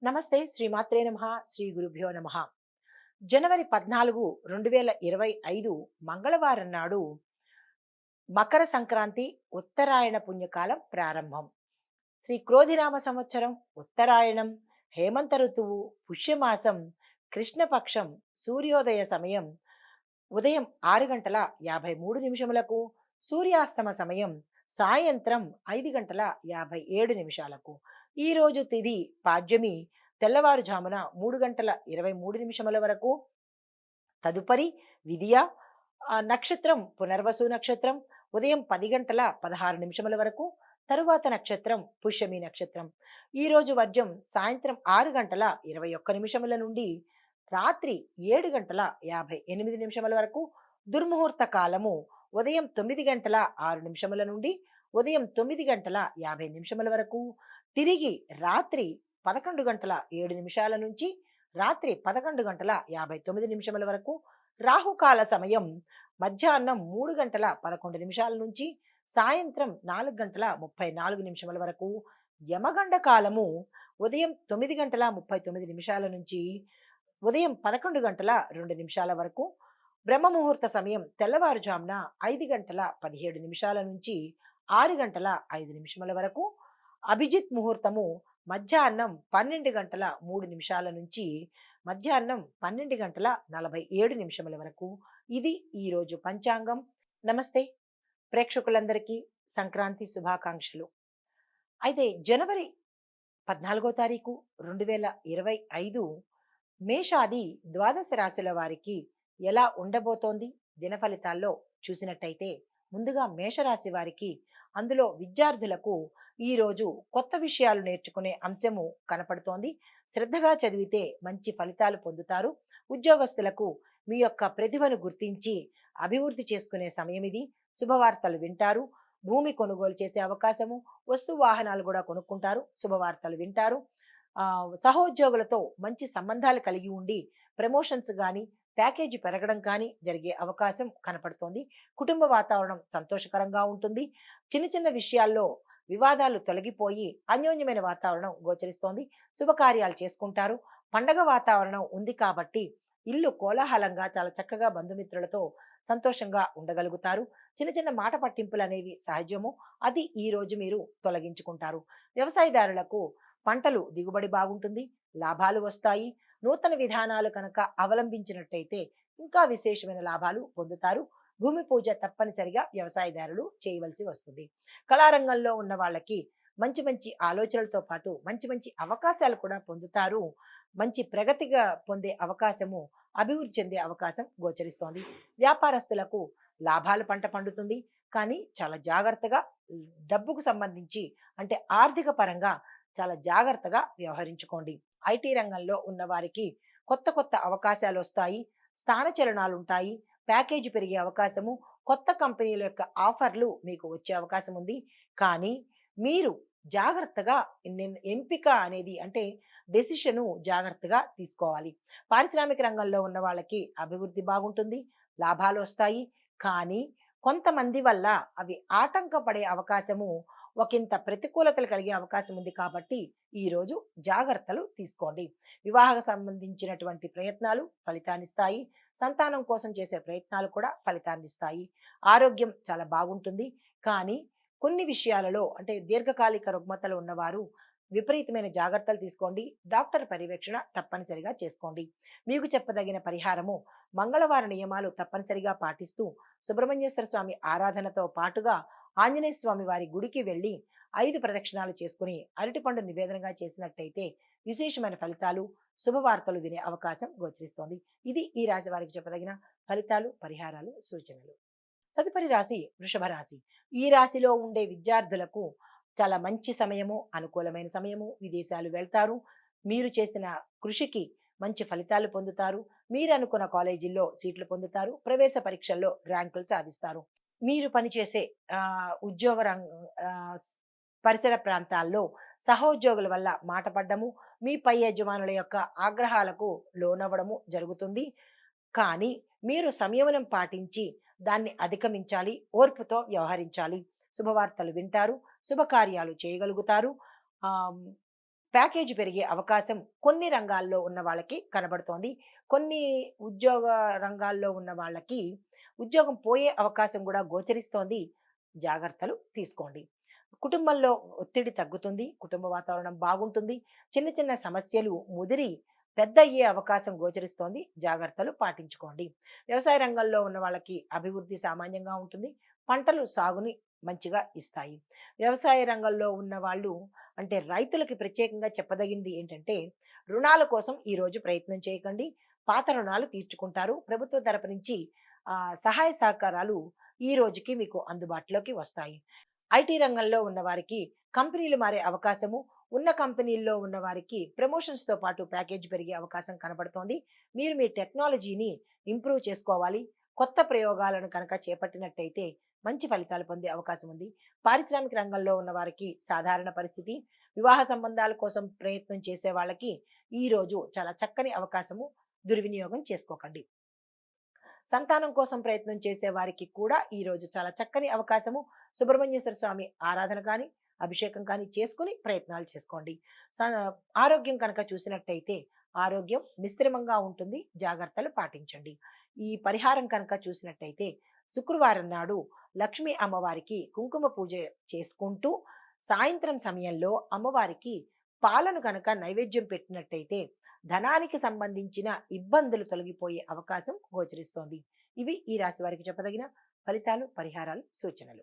నమస్తే శ్రీమాత్రే నమః శ్రీ గురుభ్యో నమః. జనవరి 14, 2025 మంగళవారం నాడు మకర సంక్రాంతి ఉత్తరాయణ పుణ్యకాలం ప్రారంభం. శ్రీ క్రోధినామ సంవత్సరం ఉత్తరాయణం, హేమంత ఋతువు, పుష్యమాసం, కృష్ణపక్షం, సూర్యోదయ సమయం ఉదయం 6 గంటల 53 నిమిషములకు, సూర్యాస్తమ సమయం సాయంత్రం 5 గంటల 57 నిమిషాలకు. ఈరోజు తిథి పాడ్యమి తెల్లవారుజామున 3 గంటల 23 నిమిషముల వరకు. తదుపరి విధియ నక్షత్రం పునర్వసు నక్షత్రం ఉదయం 10 గంటల 16 నిమిషముల వరకు. తరువాత నక్షత్రం పుష్యమి నక్షత్రం. ఈరోజు వర్జం సాయంత్రం 6 గంటల 21 నిమిషముల నుండి రాత్రి 7 గంటల 58 నిమిషముల వరకు. దుర్ముహూర్త కాలము ఉదయం 9 గంటల 6 నిమిషముల నుండి ఉదయం 9 గంటల 50 నిమిషముల వరకు. తిరిగి రాత్రి 11 గంటల 7 నిమిషాల నుంచి రాత్రి 11 గంటల 59 నిమిషముల వరకు. రాహుకాల సమయం మధ్యాహ్నం 3 గంటల 11 నిమిషాల నుంచి సాయంత్రం 4 గంటల 34 నిమిషముల వరకు. యమగండ కాలము ఉదయం 9 గంటల 39 నిమిషాల నుంచి ఉదయం 11 గంటల 2 నిమిషాల వరకు. బ్రహ్మ ముహూర్త సమయం తెల్లవారుజామున 5 గంటల 17 నిమిషాల నుంచి 6 గంటల 5 నిమిషముల వరకు. అభిజిత్ ముహూర్తము మధ్యాహ్నం 12 గంటల 3 నిమిషాల నుంచి మధ్యాహ్నం 12 గంటల 47 నిమిషముల వరకు. ఇది ఈరోజు పంచాంగం. నమస్తే ప్రేక్షకులందరికీ సంక్రాంతి శుభాకాంక్షలు. అయితే జనవరి 14 తారీఖు 2025 మేషాది ద్వాదశ రాశుల వారికి ఎలా ఉండబోతోంది దిన ఫలితాల్లో చూసినట్టయితే, ముందుగా మేషరాశి వారికి, అందులో విద్యార్థులకు ఈరోజు కొత్త విషయాలు నేర్చుకునే అంశము కనపడుతోంది. శ్రద్ధగా చదివితే మంచి ఫలితాలు పొందుతారు. ఉద్యోగస్తులకు మీ యొక్క ప్రతిభను గుర్తించి అభివృద్ధి చేసుకునే సమయం ఇది. శుభవార్తలు వింటారు. భూమి కొనుగోలు చేసే అవకాశము, వస్తు వాహనాలు కూడా కొనుక్కుంటారు. శుభవార్తలు వింటారు. సహోద్యోగులతో మంచి సంబంధాలు కలిగి ఉండి ప్రమోషన్స్ కానీ ప్యాకేజీ పెరగడం కానీ జరిగే అవకాశం కనపడుతోంది. కుటుంబ వాతావరణం సంతోషకరంగా ఉంటుంది. చిన్న చిన్న విషయాల్లో వివాదాలు తొలగిపోయి అన్యోన్యమైన వాతావరణం గోచరిస్తోంది. శుభకార్యాలు చేసుకుంటారు. పండగ వాతావరణం ఉంది కాబట్టి ఇల్లు కోలాహలంగా చాలా చక్కగా బంధుమిత్రులతో సంతోషంగా ఉండగలుగుతారు. చిన్న చిన్న మాట పట్టింపులు అనేవి సహజము. అది ఈ రోజు మీరు తొలగించుకుంటారు. వ్యవసాయదారులకు పంటలు దిగుబడి బాగుంటుంది. లాభాలు వస్తాయి. నూతన విధానాలు కనుక అవలంబించినట్టయితే ఇంకా విశేషమైన లాభాలు పొందుతారు. భూమి పూజ తప్పనిసరిగా వ్యవసాయదారులు చేయవలసి వస్తుంది. కళారంగంలో ఉన్న వాళ్ళకి మంచి మంచి ఆలోచనలతో పాటు మంచి మంచి అవకాశాలు కూడా పొందుతారు. మంచి ప్రగతిగా పొందే అవకాశము, అభివృద్ధి చెందే అవకాశం గోచరిస్తోంది. వ్యాపారస్తులకు లాభాలు పంట పండుతుంది. కానీ చాలా జాగ్రత్తగా డబ్బుకు సంబంధించి అంటే ఆర్థిక పరంగా చాలా జాగ్రత్తగా వ్యవహరించుకోండి. ఐటీ రంగంలో ఉన్న వారికి కొత్త కొత్త అవకాశాలు వస్తాయి. స్థానచలనాలు ఉంటాయి. ప్యాకేజీ పెరిగే అవకాశము, కొత్త కంపెనీల యొక్క ఆఫర్లు మీకు వచ్చే అవకాశం ఉంది. కానీ మీరు జాగ్రత్తగా ఎంపిక అనేది అంటే డెసిషను జాగ్రత్తగా తీసుకోవాలి. పారిశ్రామిక రంగంలో ఉన్న వాళ్ళకి అభివృద్ధి బాగుంటుంది. లాభాలు వస్తాయి. కానీ కొంతమంది వల్ల అవి ఆటంకపడే అవకాశము, ఒకంత ప్రతికూలతలు కలిగే అవకాశం ఉంది కాబట్టి ఈరోజు జాగ్రత్తలు తీసుకోండి. వివాహ సంబంధించినటువంటి ప్రయత్నాలు ఫలితాన్నిస్తాయి. సంతానం కోసం చేసే ప్రయత్నాలు కూడా ఫలితాన్నిస్తాయి. ఆరోగ్యం చాలా బాగుంటుంది. కానీ కొన్ని విషయాలలో అంటే దీర్ఘకాలిక రుగ్మతలు ఉన్నవారు విపరీతమైన జాగ్రత్తలు తీసుకోండి. డాక్టర్ పర్యవేక్షణ తప్పనిసరిగా చేసుకోండి. మీకు చెప్పదగిన పరిహారము, మంగళవార నియమాలు తప్పనిసరిగా పాటిస్తూ సుబ్రహ్మణ్యేశ్వర స్వామి ఆరాధనతో పాటుగా ఆంజనేయ స్వామి వారి గుడికి వెళ్ళి 5 ప్రదక్షిణాలు చేసుకుని అరటిపండు నివేదనగా చేసినట్టయితే విశేషమైన ఫలితాలు, శుభవార్తలు వినే అవకాశం గోచరిస్తోంది. ఇది ఈ రాశి వారికి చెప్పదగిన ఫలితాలు, పరిహారాలు, సూచనలు. తదుపరి రాశి వృషభ రాశి. ఈ రాశిలో ఉండే విద్యార్థులకు చాలా మంచి సమయము, అనుకూలమైన సమయము. విదేశాలు వెళ్తారు. మీరు చేసిన కృషికి మంచి ఫలితాలు పొందుతారు. మీరు అనుకున్న కాలేజీల్లో సీట్లు పొందుతారు. ప్రవేశ పరీక్షల్లో ర్యాంకులు సాధిస్తారు. మీరు పనిచేసే ఉద్యోగ పరిసర ప్రాంతాల్లో సహోద్యోగుల వల్ల మాట పడ్డము, మీ పై యజమానుల యొక్క ఆగ్రహాలకు లోనవ్వడము జరుగుతుంది. కానీ మీరు సంయమనం పాటించి దాన్ని అధిగమించాలి. ఓర్పుతో వ్యవహరించాలి. శుభవార్తలు వింటారు. శుభకార్యాలు చేయగలుగుతారు. ప్యాకేజ్ పెరిగే అవకాశం కొన్ని రంగాల్లో ఉన్న వాళ్ళకి కనబడుతోంది. కొన్ని ఉద్యోగ రంగాల్లో ఉన్న వాళ్ళకి ఉద్యోగం పోయే అవకాశం కూడా గోచరిస్తోంది. జాగ్రత్తలు తీసుకోండి. కుటుంబంలో ఒత్తిడి తగ్గుతుంది. కుటుంబ వాతావరణం బాగుంటుంది. చిన్న చిన్న సమస్యలు ముదిరి పెద్దయ్యే అవకాశం గోచరిస్తోంది. జాగ్రత్తలు పాటించుకోండి. వ్యవసాయ రంగంలో ఉన్న వాళ్ళకి అభివృద్ధి సామాన్యంగా ఉంటుంది. పంటలు సాగుని మంచిగా ఇస్తాయి. వ్యవసాయ రంగంలో ఉన్న వాళ్ళు అంటే రైతులకి ప్రత్యేకంగా చెప్పదగింది ఏంటంటే, రుణాల కోసం ఈరోజు ప్రయత్నం చేయకండి. పాత రుణాలు తీర్చుకుంటారు. ప్రభుత్వ తరపు నుంచి సహాయ సహకారాలు ఈ రోజుకి మీకు అందుబాటులోకి వస్తాయి. ఐటీ రంగంలో ఉన్న వారికి కంపెనీలు మారే అవకాశము, ఉన్న కంపెనీల్లో ఉన్న వారికి ప్రమోషన్స్‌తో పాటు ప్యాకేజ్ పెరిగే అవకాశం కనబడుతోంది. మీరు మీ టెక్నాలజీని ఇంప్రూవ్ చేసుకోవాలి. కొత్త ప్రయోగాలను కనుక చేపట్టినట్టయితే మంచి ఫలితాలు పొందే అవకాశం ఉంది. పారిశ్రామిక రంగంలో ఉన్న వారికి సాధారణ పరిస్థితి. వివాహ సంబంధాల కోసం ప్రయత్నం చేసే వాళ్ళకి ఈరోజు చాలా చక్కని అవకాశము. దుర్వినియోగం చేసుకోకండి. సంతానం కోసం ప్రయత్నం చేసే వారికి కూడా ఈరోజు చాలా చక్కని అవకాశము. సుబ్రహ్మణ్యేశ్వర స్వామి ఆరాధన కానీ, అభిషేకం కానీ చేసుకుని ప్రయత్నాలు చేసుకోండి. ఆరోగ్యం కనుక చూసినట్టయితే ఆరోగ్యం మిశ్రమంగా ఉంటుంది. జాగ్రత్తలు పాటించండి. ఈ పరిహారం కనుక చూసినట్టయితే శుక్రవారం నాడు లక్ష్మీ అమ్మవారికి కుంకుమ పూజ చేసుకుంటూ సాయంత్రం సమయంలో అమ్మవారికి పాలను కనుక నైవేద్యం పెట్టినట్టయితే ధనానికి సంబంధించిన ఇబ్బందులు తొలగిపోయే అవకాశం గోచరిస్తోంది. ఇవి ఈ రాశి వారికి చెప్పదగిన ఫలితాలు, పరిహారాలు, సూచనలు.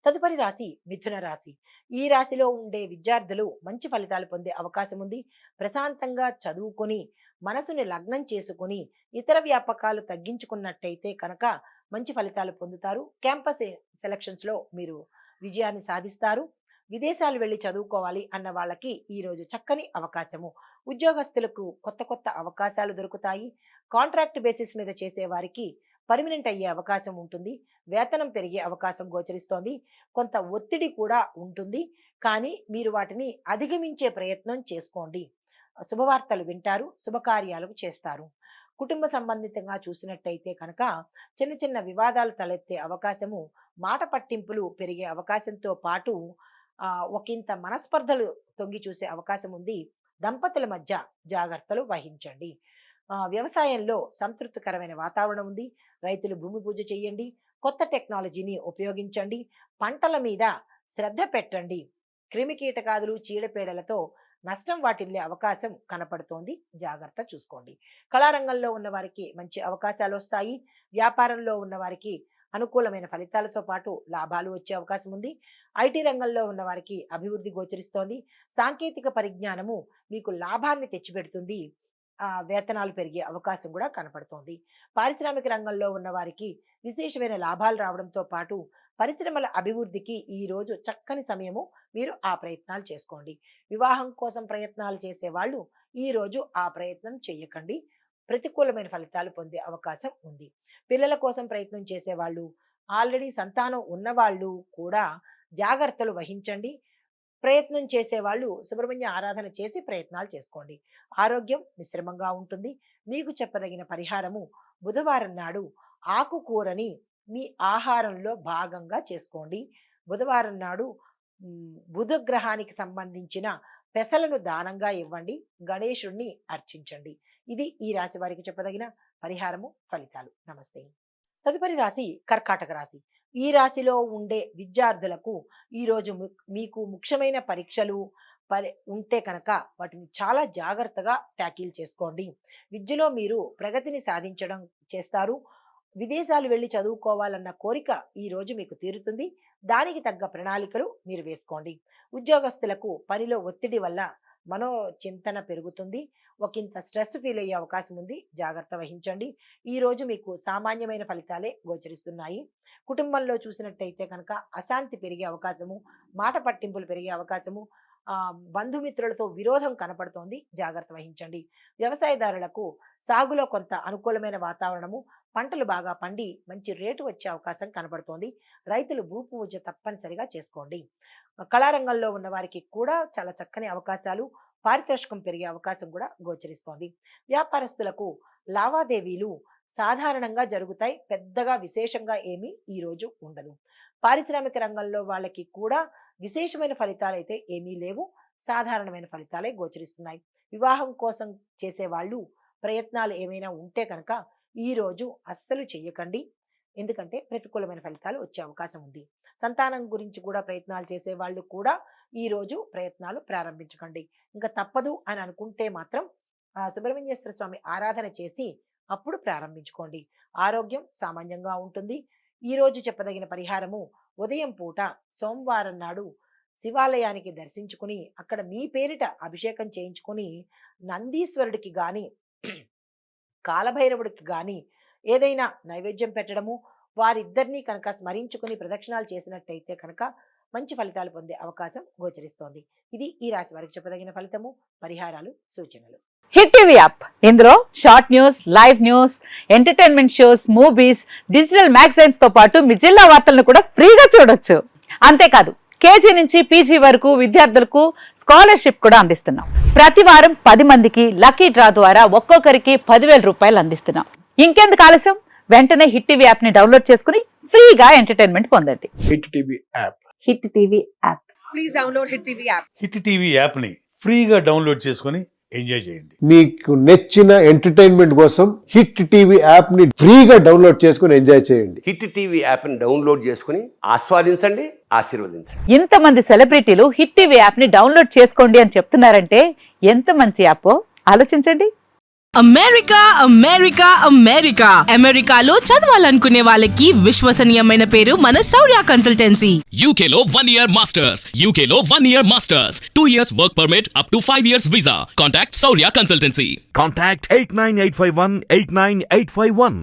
తదుపరి రాశి మిథున రాశి. ఈ రాశిలో ఉండే విద్యార్థులు మంచి ఫలితాలు పొందే అవకాశం ఉంది. ప్రశాంతంగా చదువుకొని మనసుని లగ్నం చేసుకొని ఇతర వ్యాపకాలు తగ్గించుకున్నట్టయితే కనుక మంచి ఫలితాలు పొందుతారు. క్యాంపస్ సెలక్షన్స్ లో మీరు విజయాన్ని సాధిస్తారు. విదేశాలు వెళ్ళి చదువుకోవాలి అన్న వాళ్ళకి ఈరోజు చక్కని అవకాశము. ఉద్యోగస్తులకు కొత్త కొత్త అవకాశాలు దొరుకుతాయి. కాంట్రాక్ట్ బేసిస్ మీద చేసే వారికి పర్మనెంట్ అయ్యే అవకాశం ఉంటుంది. వేతనం పెరిగే అవకాశం గోచరిస్తోంది. కొంత ఒత్తిడి కూడా ఉంటుంది. కానీ మీరు వాటిని అధిగమించే ప్రయత్నం చేసుకోండి. శుభవార్తలు వింటారు. శుభకార్యాలకు చేస్తారు. కుటుంబ సంబంధితంగా చూసినట్టయితే కనుక చిన్న చిన్న వివాదాలు తలెత్తే అవకాశము, మాట పట్టింపులు పెరిగే అవకాశంతో పాటు ఒకంత మనస్పర్ధలు తొంగి చూసే అవకాశం ఉంది. దంపతుల మధ్య జాగ్రత్తలు వహించండి. వ్యవసాయంలో సంతృప్తికరమైన వాతావరణం ఉంది. రైతులు భూమి పూజ చేయండి. కొత్త టెక్నాలజీని ఉపయోగించండి. పంటల మీద శ్రద్ధ పెట్టండి. క్రిమి కీటకాదులు చీడపీడలతో నష్టం వాటిల్లే అవకాశం కనపడుతోంది. జాగ్రత్త చూసుకోండి. కళారంగంలో ఉన్న వారికి మంచి అవకాశాలు వస్తాయి. వ్యాపారంలో ఉన్న వారికి అనుకూలమైన ఫలితాలతో పాటు లాభాలు వచ్చే అవకాశం ఉంది. ఐటీ రంగంలో ఉన్న వారికి అభివృద్ధి గోచరిస్తోంది. సాంకేతిక పరిజ్ఞానము మీకు లాభాన్ని తెచ్చిపెడుతుంది. వేతనాలు పెరిగే అవకాశం కూడా కనపడుతోంది. పారిశ్రామిక రంగంలో ఉన్న వారికి విశేషమైన లాభాలు రావడంతో పాటు పరిశ్రమల అభివృద్ధికి ఈ రోజు చక్కని సమయము. మీరు ఆ ప్రయత్నాలు చేసుకోండి. వివాహం కోసం ప్రయత్నాలు చేసే వాళ్ళు ఈ రోజు ఆ ప్రయత్నం చేయకండి. ప్రతికూలమైన ఫలితాలు పొందే అవకాశం ఉంది. పిల్లల కోసం ప్రయత్నం చేసేవాళ్ళు, ఆల్రెడీ సంతానం ఉన్నవాళ్ళు కూడా జాగ్రత్తలు వహించండి. ప్రయత్నం చేసేవాళ్ళు సుబ్రహ్మణ్య ఆరాధన చేసి ప్రయత్నాలు చేసుకోండి. ఆరోగ్యం మిశ్రమంగా ఉంటుంది. మీకు చెప్పదగిన పరిహారము బుధవారం నాడు ఆకుకూరని మీ ఆహారంలో భాగంగా చేసుకోండి. బుధవారం నాడు బుధ గ్రహానికి సంబంధించిన పెసలను దానంగా ఇవ్వండి. గణేశుణ్ణి అర్చించండి. ఇది ఈ రాశి వారికి చెప్పదగిన పరిహారము, ఫలితాలు. నమస్తే. తదుపరి రాశి కర్కాటక రాశి. ఈ రాశిలో ఉండే విద్యార్థులకు ఈరోజు మీకు ముఖ్యమైన పరీక్షలు ఉంటే కనుక వాటిని చాలా జాగ్రత్తగా ట్యాకిల్ చేసుకోండి. విద్యలో మీరు ప్రగతిని సాధించడం చేస్తారు. విదేశాలు వెళ్ళి చదువుకోవాలన్న కోరిక ఈ రోజు మీకు తీరుతుంది. దానికి తగ్గ ప్రణాళికలు మీరు వేసుకోండి. ఉద్యోగస్తులకు పనిలో ఒత్తిడి వల్ల మనోచింతన పెరుగుతుంది. ఒకంత స్ట్రెస్ ఫీల్ అయ్యే అవకాశం ఉంది. జాగ్రత్త వహించండి. ఈ రోజు మీకు సామాన్యమైన ఫలితాలే గోచరిస్తున్నాయి. కుటుంబంలో చూసినట్టయితే కనుక అశాంతి పెరిగే అవకాశము, మాట పట్టింపులు పెరిగే అవకాశము, బంధుమిత్రులతో విరోధం కనపడుతోంది. జాగ్రత్త వహించండి. వ్యవసాయదారులకు సాగులో కొంత అనుకూలమైన వాతావరణము, పంటలు బాగా పండి మంచి రేటు వచ్చే అవకాశం కనబడుతోంది. రైతులు భూ పూజ తప్పనిసరిగా చేసుకోండి. కళారంగంలో ఉన్న వారికి కూడా చాలా చక్కని అవకాశాలు, పారితోషికం పెరిగే అవకాశం కూడా గోచరిస్తోంది. వ్యాపారస్తులకు లావాదేవీలు సాధారణంగా జరుగుతాయి. పెద్దగా విశేషంగా ఏమీ ఈ రోజు ఉండదు. పారిశ్రామిక రంగంలో వాళ్ళకి కూడా విశేషమైన ఫలితాలు అయితే ఏమీ లేవు. సాధారణమైన ఫలితాలే గోచరిస్తున్నాయి. వివాహం కోసం చేసేవాళ్ళు ప్రయత్నాలు ఏమైనా ఉంటే కనుక ఈ రోజు అస్సలు చెయ్యకండి. ఎందుకంటే ప్రతికూలమైన ఫలితాలు వచ్చే అవకాశం ఉంది. సంతానం గురించి కూడా ప్రయత్నాలు చేసే వాళ్ళు కూడా ఈ రోజు ప్రయత్నాలు ప్రారంభించకండి. ఇంకా తప్పదు అని అనుకుంటే మాత్రం సుబ్రహ్మణ్యేశ్వర స్వామి ఆరాధన చేసి అప్పుడు ప్రారంభించుకోండి. ఆరోగ్యం సామాన్యంగా ఉంటుంది. ఈ రోజు చెప్పదగిన పరిహారము, ఉదయం పూట సోమవారం నాడు శివాలయానికి దర్శించుకుని అక్కడ మీ పేరిట అభిషేకం చేయించుకుని నందీశ్వరుడికి గాని కాలభైరవుడికి గాని ఏదైనా నైవేద్యం పెట్టడము, వారిద్దరినీ కనుక స్మరించుకుని ప్రదక్షిణాలు చేసినట్టయితే కనుక మంచి ఫలితాలు పొందే అవకాశం గోచరిస్తోంది. ఇది ఈ రాశి వారికి చెప్పదగిన ఫలితము, పరిహారాలు, సూచనలు. హిట్ టీవీ యాప్, ఇందులో short news, live news, entertainment shows, movies, digital magazines తో పాటు మీ జిల్లా వార్తలను కూడా ఫ్రీగా చూడొచ్చు. అంతేకాదు కేజీ నుంచి పీజీ వరకు విద్యార్థులకు స్కాలర్షిప్ కూడా అందిస్తున్నాం. ప్రతి వారం 10 మందికి లక్కీ డ్రా ద్వారా ఒక్కొక్కరికి 10,000 రూపాయలు అందిస్తున్నాం. ఇంకెందుకు ఆలస్యం, వెంటనే హిట్ టీవీ యాప్ ని డౌన్లోడ్ చేసుకుని ఫ్రీగా ఎంటర్టైన్మెంట్ పొందండి. Hit TV app. Hit TV app. Please download hit TV app. Hit TV యాప్ని ఫ్రీగా డౌన్లోడ్ చేసుకొని ఎంజాయ్ చేయండి. మీకు నచ్చిన ఎంటర్టైన్మెంట్ కోసం హిట్ టీవీ యాప్ ని ఫ్రీగా డౌన్లోడ్ చేసుకుని ఎంజాయ్ చేయండి. హిట్ టీవీ యాప్ని డౌన్లోడ్ చేసుకుని ఆస్వాదించండి, ఆశీర్వదించండి. ఇంతమంది సెలబ్రిటీలు హిట్ టీవీ యాప్ ని డౌన్లోడ్ చేసుకోండి అని చెప్తున్నారంటే ఎంత మంచి యాప్ ఆలోచించండి. అమెరికా అమెరికా అమెరికా అమెరికాలో చదవాలనుకునే వాళ్ళకి విశ్వసనీయమైన పేరు మన శౌర్య కన్సల్టెన్సీ. UK లో 1 year masters. UK లో 1 year masters. 2 years work permit up to 5 years visa. Contact Saurya Consultancy. Contact 89851 89851.